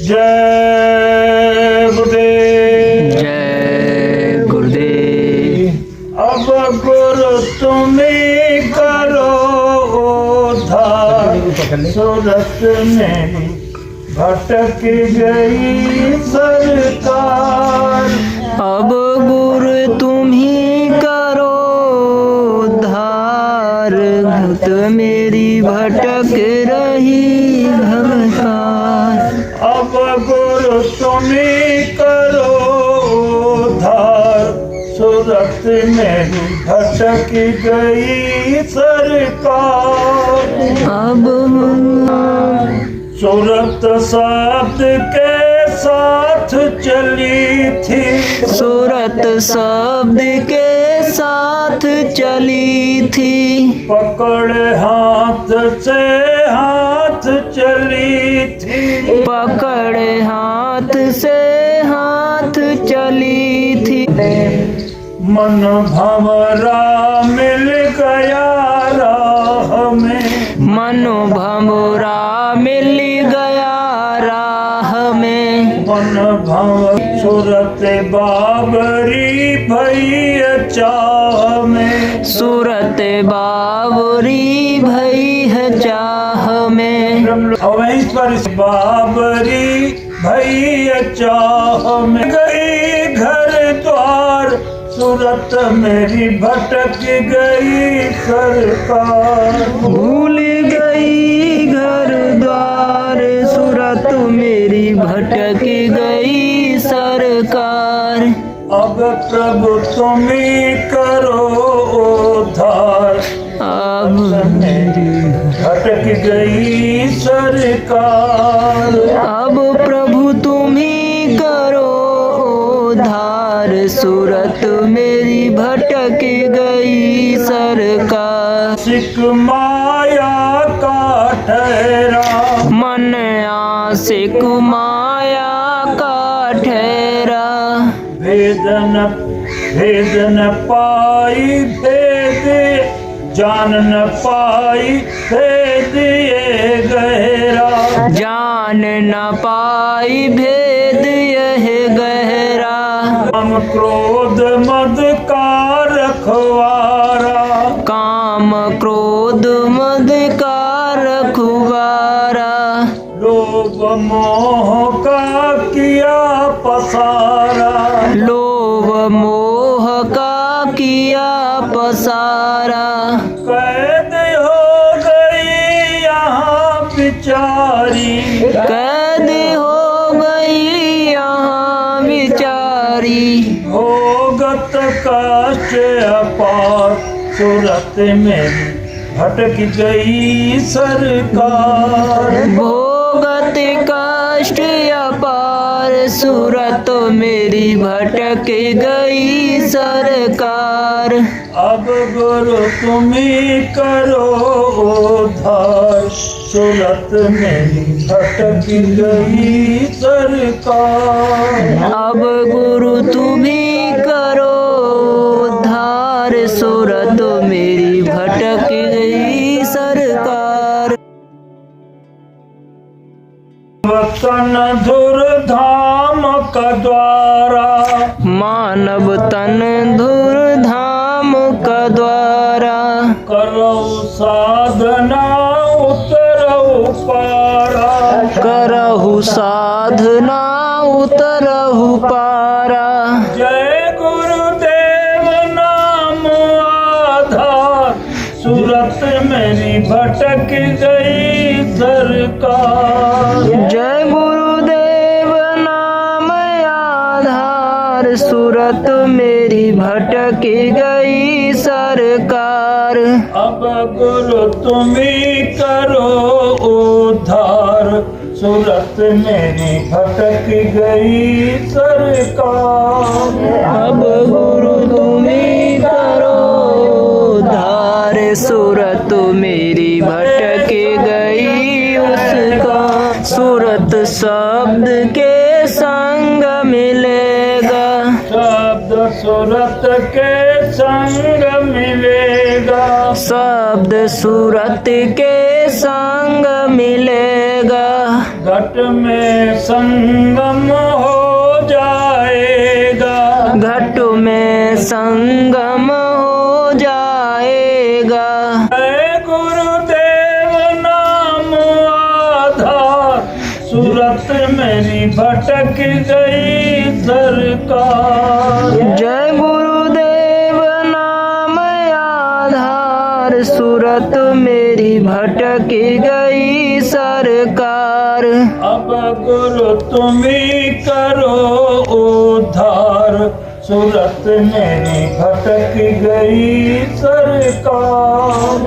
जय गुरुदेव। जय गुरुदेव। अब गुरु तुम्हें करो उद्धार, सूरत मेरी भटक गई सरकार। अब गुरु तुम ही करो उद्धार, भक्त मेरी भटक रही भवसार। अब गुरु तुम्हें करो उद्धार, सूरत मेरी भटक गई सरकार। अब सूरत शब्द के साथ चली थी, सूरत शब्द के साथ चली थी। पकड़े हाथ से हाथ चली थी, पकड़े हाथ से हाथ चली थी। मन भंवरा मिल गया राह में, मनो भंवरा मिल गया राह में। मन भंवर सूरत बाबरी भैया चाह में, सूरत बाबरी भई है चाह में। अवैश्वर बाबरी भैया चाह में। गई घर द्वार, सूरत मेरी भटक गई सरकार। भूल गई घर द्वार, सूरत मेरी भटक गई सरकार। अब प्रभु तुम ही करो उद्धार, अब मेरी भटक गई सरकार। अब प्रभु तुम ही करो उद्धार, सूरत मेरी भटक गई सरकार। सिख माया का ठहरा, मन आशिक माया का ठहरा। भेद न पाई भेद, जान न पाई भेद ये गहरा। जान न पाई भेद यह गहरा। काम क्रोध मद का रखवारा, काम क्रोध मद का रखवारा। लोभ मोह का किया पसारा, लोभ मोह का किया पसारा। कैद हो गई यहाँ बिचारी, कैद हो गई यहाँ बिचारी। भोगत कष्ट अपार, सूरत मेरी भटक गई सरकार। भोगत कष्ट अपार, सूरत मेरी भटक गई सरकार। अब गुरु तुम ही करो उद्धार, सूरत मेरी भटक गई सरकार। अब गुरु तुम ही करो उद्धार, सूरत मेरी भटक गई सरकार। वतन धुर धाम का द्वारा, मानव तन धुर धाम का द्वारा। करो साधना उतरो पारा, करहु साधना उतरहु पारा। जय गुरुदेव नाम आधार, सूरत मेरी भटक गई सरकार। जय गुरुदेव नाम आधार, सूरत मेरी भटक गई सरकार। अब गुरु तुम ही करो उद्धार, सूरत मेरी भटक गई सरकार। अब गुरु तुम ही करो उद्धार, सूरत मेरी भटक गई उसका। सूरत शब्द के संग मिलेगा, शब्द सूरत के संग मिलेगा। शब्द सूरत के संग मिलेगा। घट में संगम हो जाएगा, घट में संगम हो जाएगा। जय गुरुदेव नाम आधार, सूरत मेरी भटक गई सरकार। जय गुरुदेव नाम आधार, सूरत मेरी भटक गई सरकार। अब गुरु तुम ही करो उद्धार, सूरत मेरी भटक गई सरकार।